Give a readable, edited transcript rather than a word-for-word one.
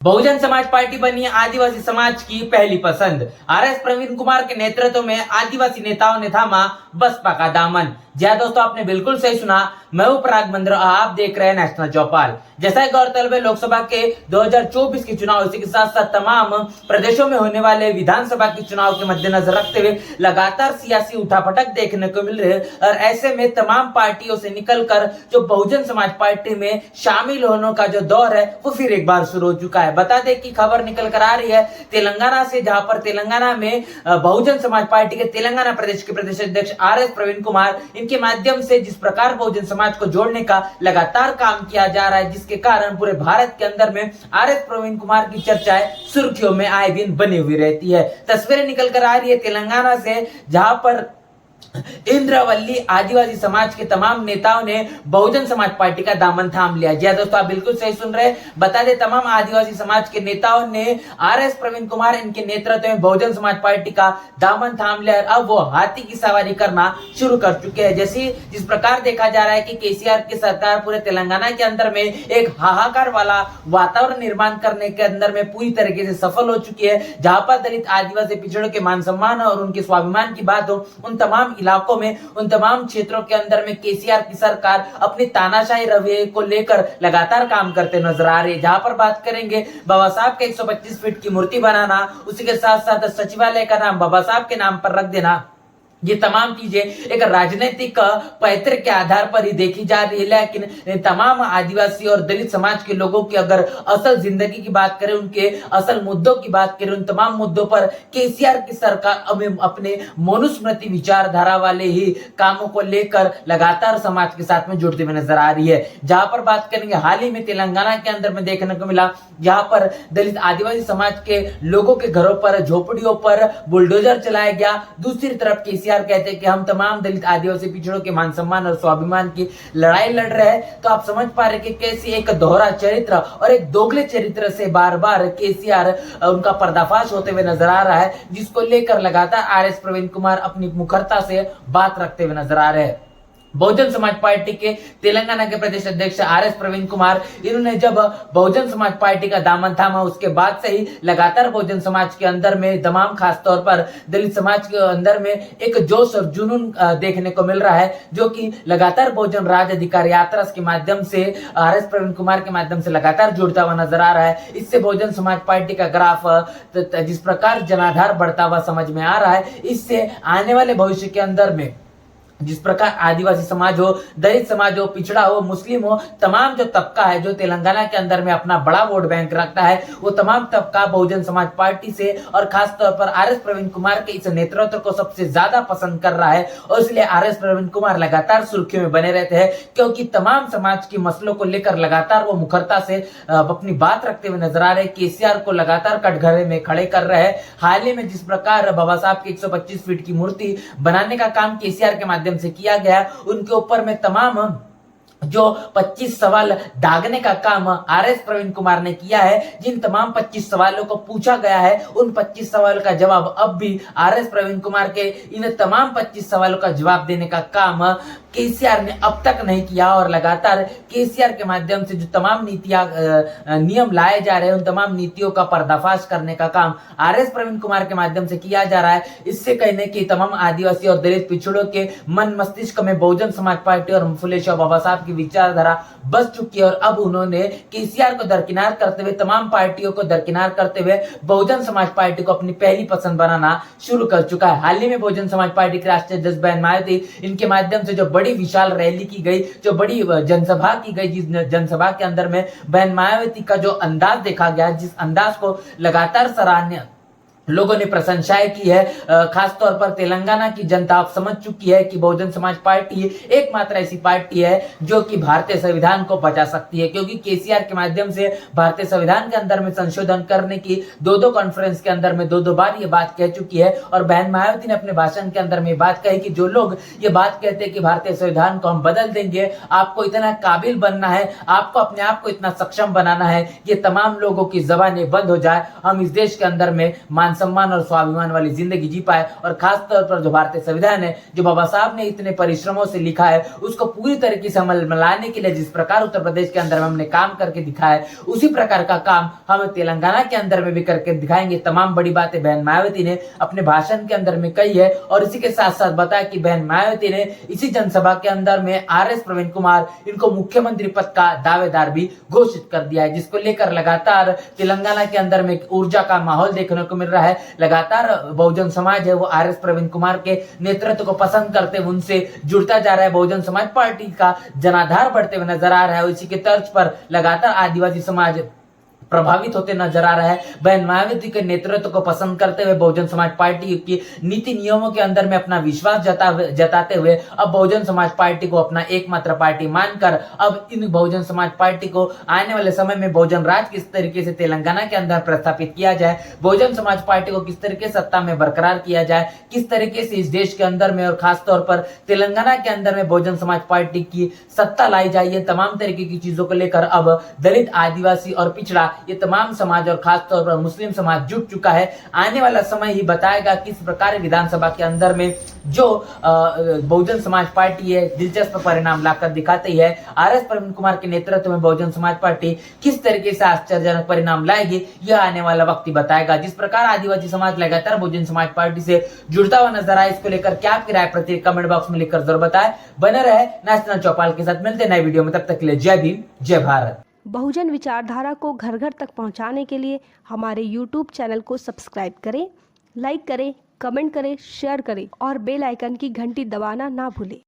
Bahujan Samaj party बनी आदिवासी समाज की पहली पसंद। आरएस प्रवीण कुमार के नेतृत्व में आदिवासी नेताओं ने थामा बसपा का दामन। जी हाँ दोस्तों, आपने बिल्कुल सही सुना। मैं हूं पराग मंद्र, आप देख रहे हैं नेशनल चौपाल। जैसा गौरतलब है, लोकसभा के 2024 के चुनाव, इसी के साथ साथ तमाम प्रदेशों में होने वाले विधानसभा के चुनाव के मद्देनजर रखते हुए लगातार सियासी उठापटक देखने को मिल रही है। और ऐसे में तमाम पार्टियों से निकलकर जो बहुजन समाज पार्टी में शामिल होने का जो दौर है वो फिर एक बार शुरू हो चुका है। बता दें कि खबर निकल कर आ रही है तेलंगाना से, जहां पर तेलंगाना में बहुजन समाज पार्टी के तेलंगाना प्रदेश के प्रदेश अध्यक्ष आरएस प्रवीण कुमार, इनके माध्यम से जिस प्रकार बहुजन समाज को जोड़ने का लगातार काम किया जा रहा है, जिसके कारण पूरे भारत के अंदर में आरएस प्रवीण कुमार की चर्चाएं सुर्खियों में आए दिन बनी हुई रहती है। तस्वीरें निकल कर आ रही है तेलंगाना से, जहां पर इंद्रवल्ली आदिवासी समाज के तमाम नेताओं ने बहुजन समाज पार्टी का दामन थाम लिया। जी दोस्तों, आप बिल्कुल सही सुन रहे हैं। बता दें, तमाम आदिवासी समाज के नेताओं ने आरएस प्रवीण कुमार, इनके नेतृत्व में बहुजन समाज पार्टी का दामन थाम लिया। अब वो हाथी की सवारी करना शुरू कर चुके हैं। जैसे जिस प्रकार देखा जा रहा है कि केसीआर की सरकार पूरे तेलंगाना के अंदर में एक हाहाकार वाला वातावरण निर्माण करने के अंदर में पूरी तरीके से सफल हो चुकी है। जहां पर दलित आदिवासी पिछड़ों के मान सम्मान और उनके स्वाभिमान की बात हो, उन तमाम इलाकों में, उन तमाम क्षेत्रों के अंदर में केसीआर की सरकार अपनी तानाशाही रवैये को लेकर लगातार काम करते नजर आ रही है। जहां पर बात करेंगे बाबा साहब के 125 फीट की मूर्ति बनाना, उसी के साथ साथ सचिवालय का नाम बाबा साहब के नाम पर रख देना, ये तमाम चीजें एक राजनीतिक पैतृ के आधार पर ही देखी जा रही है। लेकिन तमाम आदिवासी और दलित समाज के लोगों की अगर असल जिंदगी की बात करें, उनके असल मुद्दों की बात करें, उन तमाम मुद्दों पर केसीआर की सरकार अपने मनुस्मृति विचारधारा वाले ही कामों को लेकर लगातार समाज के साथ में जुड़ती हुई नजर आ रही है। जहां पर बात करेंगे, हाल ही में तेलंगाना के अंदर में देखने को मिला, जहां पर दलित आदिवासी समाज के लोगों के घरों पर, झोपड़ियों पर बुलडोजर चलाया गया। दूसरी तरफ केसीआर कहते हैं कि हम तमाम दलित आदिवासी पिछड़ों के मान सम्मान और स्वाभिमान की लड़ाई लड़ रहे हैं। तो आप समझ पा रहे कि कैसे एक दोहरा चरित्र और एक दोगले चरित्र से बार बार केसीआर उनका पर्दाफाश होते हुए नजर आ रहा है, जिसको लेकर लगातार आरएस प्रवीण कुमार अपनी मुखरता से बात रखते हुए नजर आ रहे हैं। बहुजन समाज पार्टी के तेलंगाना के प्रदेश अध्यक्ष आरएस प्रवीण कुमार, इन्होंने जब बहुजन समाज पार्टी का दामन थामा, उसके बाद से ही लगातार बहुजन समाज के अंदर में तमाम, खासतौर पर दलित समाज के अंदर में एक जोश और जुनून देखने को मिल रहा है, जो कि लगातार बहुजन राज अधिकार यात्रा के माध्यम से आरएस प्रवीण कुमार के माध्यम से लगातार जुड़ता हुआ नजर आ रहा है। इससे बहुजन समाज पार्टी का ग्राफ जिस प्रकार जनाधार बढ़ता हुआ समझ में आ रहा है, इससे आने वाले भविष्य के अंदर में जिस प्रकार आदिवासी समाज हो, दलित समाज हो, पिछड़ा हो, मुस्लिम हो, तमाम जो तबका है जो तेलंगाना के अंदर में अपना बड़ा वोट बैंक रखता है, वो तमाम तबका बहुजन समाज पार्टी से और खासतौर पर आरएस प्रवीण कुमार के इस नेतृत्व को सबसे ज्यादा पसंद कर रहा है। और इसलिए आरएस प्रवीण कुमार लगातार सुर्खियों में बने रहते हैं, क्योंकि तमाम समाज की मसलों को लेकर लगातार वो मुखरता से अपनी बात रखते हुए नजर आ रहे हैं। केसीआर को लगातार कटघरे में खड़े कर रहे हैं। हाल ही में जिस प्रकार बाबा साहब की 125 फीट की मूर्ति बनाने का काम केसीआर के माध्यम से किया गया, उनके ऊपर में तमाम जो 25 सवाल दागने का काम आरएस प्रवीण कुमार ने किया है, जिन तमाम 25 सवालों को पूछा गया है, उन 25 सवालों का जवाब अब भी आरएस प्रवीण कुमार के इन तमाम 25 सवालों का जवाब देने का काम केसीआर ने अब तक नहीं किया। और लगातार केसीआर के माध्यम से जो तमाम नीतियां, नियम लाए जा रहे हैं, उन तमाम नीतियों का पर्दाफाश करने का काम आरएस प्रवीण कुमार के माध्यम से किया जा रहा है। इससे कहने की तमाम आदिवासी और दलित पिछड़ों के मन मस्तिष्क में बहुजन समाज पार्टी और फुले शाह बाबा साहब की विचारधारा बस चुकी है। और अब उन्होंने केसीआर को दरकिनार करते हुए, तमाम पार्टियों को दरकिनार करते हुए बहुजन समाज पार्टी को अपनी पहली पसंद बनाना शुरू कर चुका है। हाल ही में बहुजन समाज पार्टी के राष्ट्रीय अध्यक्ष बहन मायावती, इनके माध्यम से जो बड़ी विशाल रैली की गई, जो बड़ी जनसभा की गई, जिस जनसभा के अंदर में बहन मायावती का जो अंदाज देखा गया, जिस अंदाज को लगातार सराहनीय लोगों ने प्रशंसाएं की है, खासतौर पर तेलंगाना की जनता अब समझ चुकी है कि बहुजन समाज पार्टी एकमात्र ऐसी पार्टी है जो कि भारतीय संविधान को बचा सकती है। क्योंकि केसीआर के माध्यम से भारतीय संविधान के अंदर में संशोधन करने की दो कॉन्फ्रेंस के अंदर में दो बार ये बात कह चुकी है। और बहन मायावती ने अपने भाषण के अंदर में बात कही कि जो लोग ये बात कहते हैं कि भारतीय संविधान को हम बदल देंगे, आपको इतना काबिल बनना है, आपको अपने आप को इतना सक्षम बनाना है, ये तमाम लोगों की जबानें बंद हो जाए, हम इस देश के अंदर में मान सम्मान और स्वाभिमान वाली जिंदगी जी पाए, और खास तौर पर जो भारतीय संविधान है, जो बाबा साहब ने इतने परिश्रमों से लिखा है, उसको पूरी तरीके से अमल में लाने के लिए जिस प्रकार उत्तर प्रदेश के अंदर में हमने काम करके दिखाया है, उसी प्रकार का काम हम तेलंगाना के अंदर में भी करके दिखाएंगे। तमाम बड़ी बातें बहन मायावती ने अपने भाषण के अंदर में कही है, और इसी के साथ साथ बताया कि बहन मायावती ने इसी जनसभा के अंदर में RS प्रवीण कुमार इनको मुख्यमंत्री पद का दावेदार भी घोषित कर दिया है, जिसको लेकर लगातार तेलंगाना के अंदर में ऊर्जा का माहौल देखने को मिल रहा है। लगातार बहुजन समाज है वो RS प्रवीण कुमार के नेतृत्व को पसंद करते हुए उनसे जुड़ता जा रहा है। बहुजन समाज पार्टी का जनाधार बढ़ते हुए नजर आ रहा है, और इसी के तर्ज पर लगातार आदिवासी समाज प्रभावित होते नजर आ रहा है। बहन मायावती के नेतृत्व को पसंद करते हुए बहुजन समाज पार्टी की नीति नियमों के अंदर में अपना विश्वास जताते हुए अब बहुजन समाज पार्टी को अपना एकमात्र पार्टी मानकर अब इन बहुजन समाज पार्टी को आने वाले समय में बहुजन राज किस तरीके से तेलंगाना के अंदर प्रस्थापित किया जाए, बहुजन समाज पार्टी को किस तरीके से सत्ता में बरकरार किया जाए, किस तरीके से इस देश के अंदर में और खास तौर पर तेलंगाना के अंदर में बहुजन समाज पार्टी की सत्ता लाई जाए, ये तमाम तरीके की चीजों को लेकर अब दलित, आदिवासी और पिछड़ा ये तमाम समाज और खास तौर पर मुस्लिम समाज जुट चुका है। आने वाला समय ही बताएगा किस प्रकार विधानसभा के अंदर में जो बहुजन समाज पार्टी है दिलचस्प परिणाम लाकर दिखाती है। RS प्रवीण कुमार के नेतृत्व में बहुजन समाज पार्टी किस तरीके से आश्चर्यजनक परिणाम लाएगी, यह आने वाला वक्त ही बताएगा। जिस प्रकार आदिवासी समाज लगातार बहुजन समाज पार्टी से जुड़ता हुआ नजर आए, इसको लेकर क्या आपकी राय प्रति कमेंट बॉक्स में लिखकर जरूर बताएं। बने रहे नेशनल चौपाल के साथ, मिलते नए वीडियो में, तब तक के लिए जय भीम, जय भारत। बहुजन विचारधारा को घर घर तक पहुंचाने के लिए हमारे YouTube चैनल को सब्सक्राइब करें, लाइक करें, कमेंट करें, शेयर करें और बेल आइकन की घंटी दबाना ना भूलें।